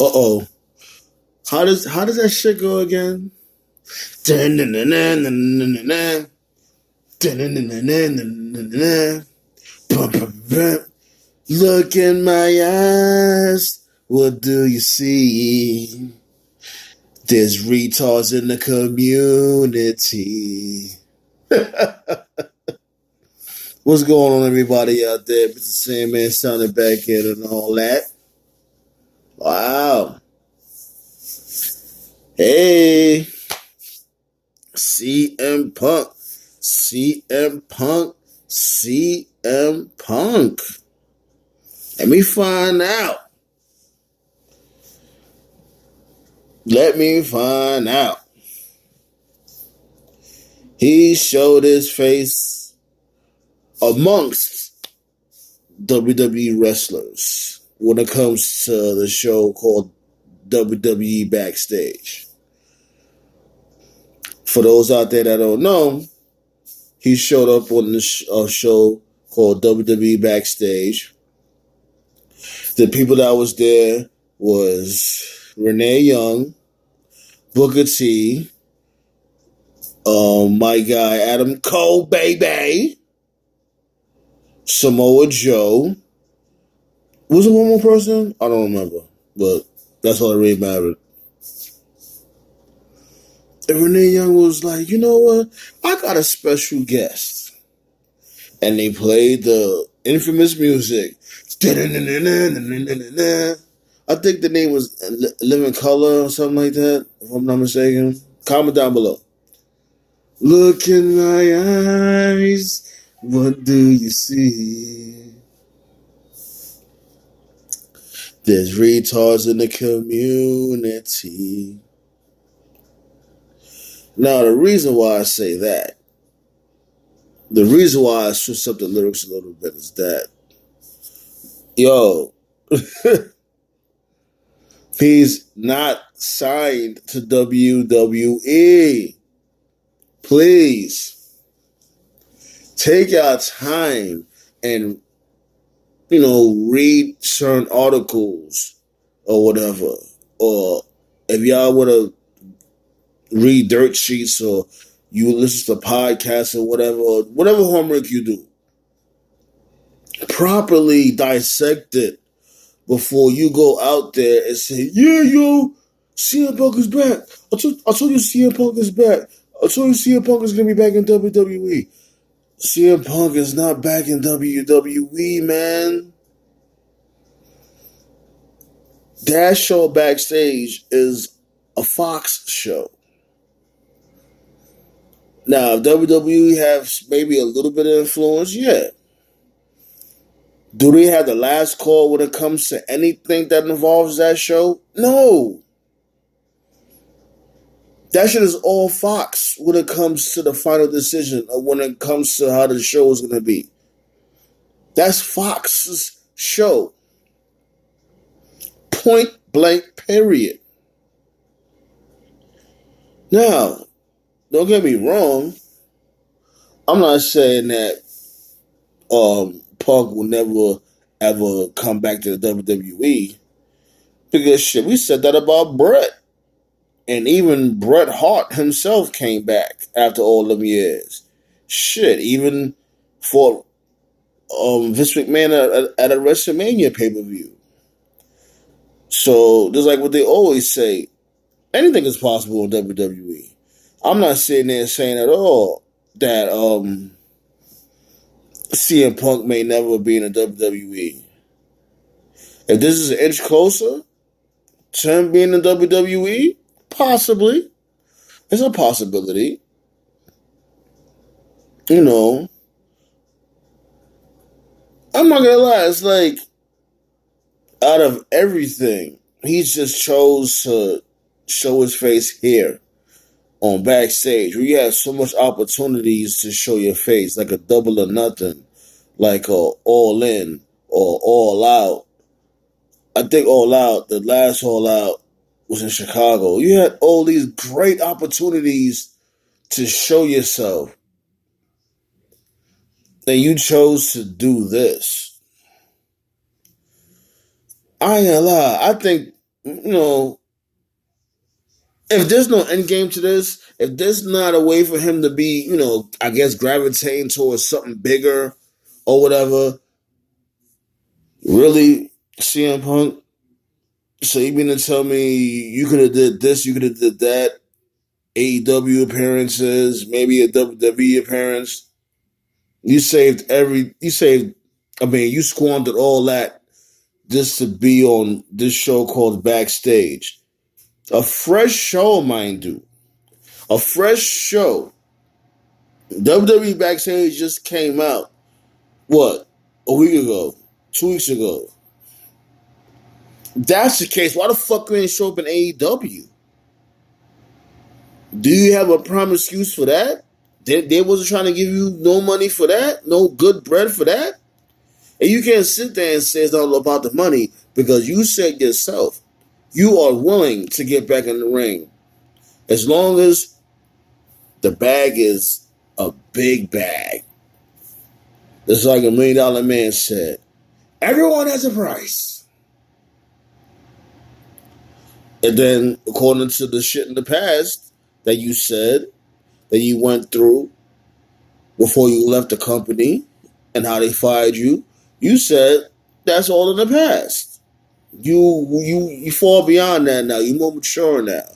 Uh-oh. How does that shit go again? Look in my eyes. What do you see? There's retards in the community. What's going on, everybody out there? Mr. Sandman sounding back in and all that. Wow. Hey. CM Punk. CM Punk. CM Punk. Let me find out. Let me find out. He showed his face amongst WWE wrestlers when it comes to the show called WWE Backstage. For those out there that don't know, he showed up on the show called WWE Backstage. The people that was there was Renee Young, Booker T, my guy Adam Cole, baby, Samoa Joe. Was it one more person? I don't remember, but that's all that really mattered. And Renee Young was like, you know what? I got a special guest. And they played the infamous music. I think the name was Living Color or something like that, if I'm not mistaken. Comment down below. Look in my eyes, what do you see? There's retards in the community. Now, the reason why I say that, the reason why I switched up the lyrics a little bit is that, yo, he's not signed to WWE. Please take your time and, read certain articles or whatever. Or if y'all want to read dirt sheets or you listen to podcasts or whatever homework you do, properly dissect it before you go out there and say, yeah, yo, CM Punk is back. I told you CM Punk is back. I told you CM Punk is going to be back in WWE. CM Punk is not back in WWE, man. That show Backstage is a Fox show. Now, if WWE has maybe a little bit of influence, yeah. Do they have the last call when it comes to anything that involves that show? No. That shit is all Fox when it comes to the final decision or when it comes to how the show is going to be. That's Fox's show. Point blank, period. Now, don't get me wrong. I'm not saying that Punk will never, ever come back to the WWE. Because shit, we said that about Bret. And even Bret Hart himself came back after all them years. Shit, even for Vince McMahon at a WrestleMania pay-per-view. So, just like what they always say, anything is possible in WWE. I'm not sitting there saying at all that CM Punk may never be in the WWE. If this is an inch closer to him being in WWE, possibly. It's a possibility. I'm not gonna lie, it's like out of everything, he just chose to show his face here on Backstage, where you have so much opportunities to show your face, like a Double or Nothing, like a All In or All Out. I think All Out, the last All Out was in Chicago. You had all these great opportunities to show yourself. And you chose to do this. I ain't gonna lie. I think you know, if there's no end game to this, if there's not a way for him to be, I guess gravitating towards something bigger or whatever, really, CM Punk. So you mean to tell me you could have did this, you could have did that, AEW appearances, maybe a WWE appearance. You squandered all that just to be on this show called Backstage. A fresh show, mind you. A fresh show. WWE Backstage just came out. What? A week ago? 2 weeks ago? That's the case. Why the fuck you ain't show up in AEW? Do you have a prime excuse for that? They wasn't trying to give you no money for that? No good bread for that? And you can't sit there and say it's all about the money because you said yourself you are willing to get back in the ring as long as the bag is a big bag. Just like $1 Million Man said, everyone has a price. And then, according to the shit in the past that you said, that you went through before you left the company and how they fired you, you said that's all in the past. You fall beyond that now. You're more mature now.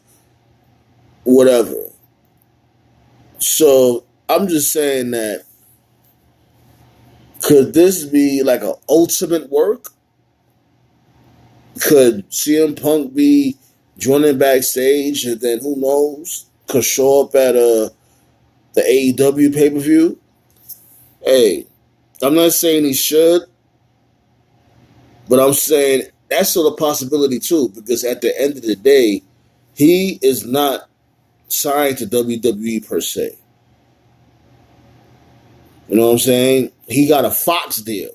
Whatever. So I'm just saying that could this be like an ultimate work? Could CM Punk be joining Backstage and then who knows? Could show up at the AEW pay-per-view? Hey, I'm not saying he should, but I'm saying that's still a possibility too, because at the end of the day, he is not signed to WWE per se. You know what I'm saying? He got a Fox deal.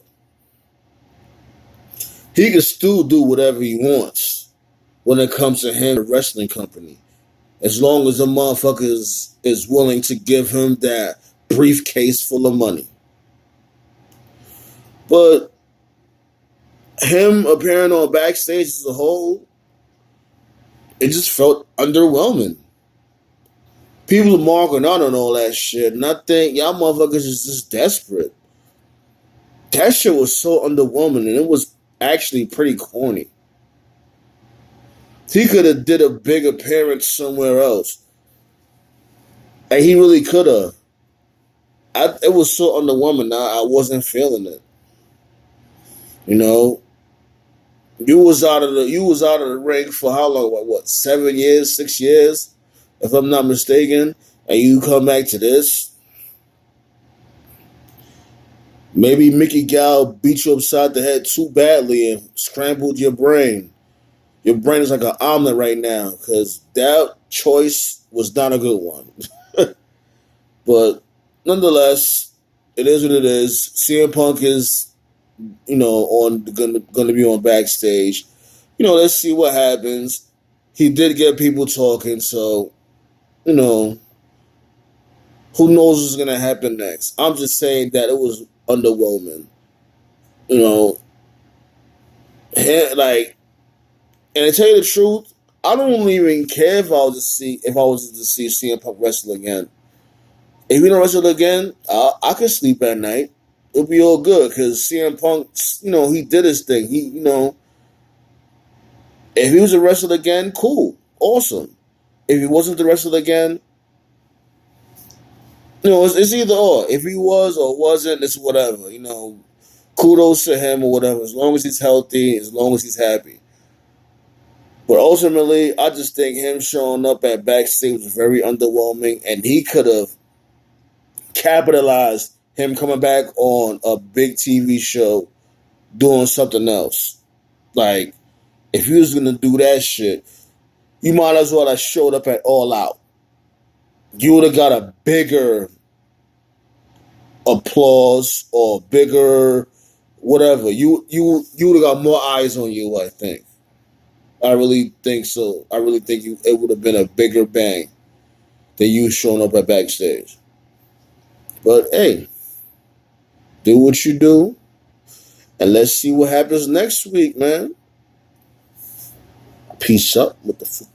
He can still do whatever he wants when it comes to him, the wrestling company. As long as the motherfucker is willing to give him that briefcase full of money. But him appearing on Backstage as a whole, it just felt underwhelming. People are marking out on all that shit, and I think y'all motherfuckers is just desperate. That shit was so underwhelming, and it was actually pretty corny. He could have did a big appearance somewhere else. And he really could have. It was so underwhelming. I wasn't feeling it. You know, you was out of the ring for how long? What 7 years, 6 years, if I'm not mistaken, and you come back to this. Maybe Mickey Gal beat you upside the head too badly and scrambled your brain. Your brain is like an omelet right now because that choice was not a good one. But nonetheless, it is what it is. CM Punk is, on gonna be on Backstage. Let's see what happens. He did get people talking, so you know, who knows what's gonna happen next. I'm just saying that it was underwhelming. You know, like, and to tell you the truth, I don't even care if I was to see CM Punk wrestle again. If he don't wrestle again, I could sleep at night. It'll be all good because CM Punk, he did his thing. If he was a wrestler again, cool, awesome. If he wasn't the wrestler again, it's either or. If he was or wasn't, it's whatever. Kudos to him or whatever. As long as he's healthy, as long as he's happy. But ultimately, I just think him showing up at Backstage was very underwhelming, and he could have capitalized him coming back on a big TV show doing something else. Like, if he was going to do that shit, you might as well have showed up at All Out. You would have got a bigger applause or bigger whatever. You would have got more eyes on you, I think. I really think so. I really think it would have been a bigger bang than you showing up at Backstage. But hey, do what you do, and let's see what happens next week, man. Peace up. What the fuck?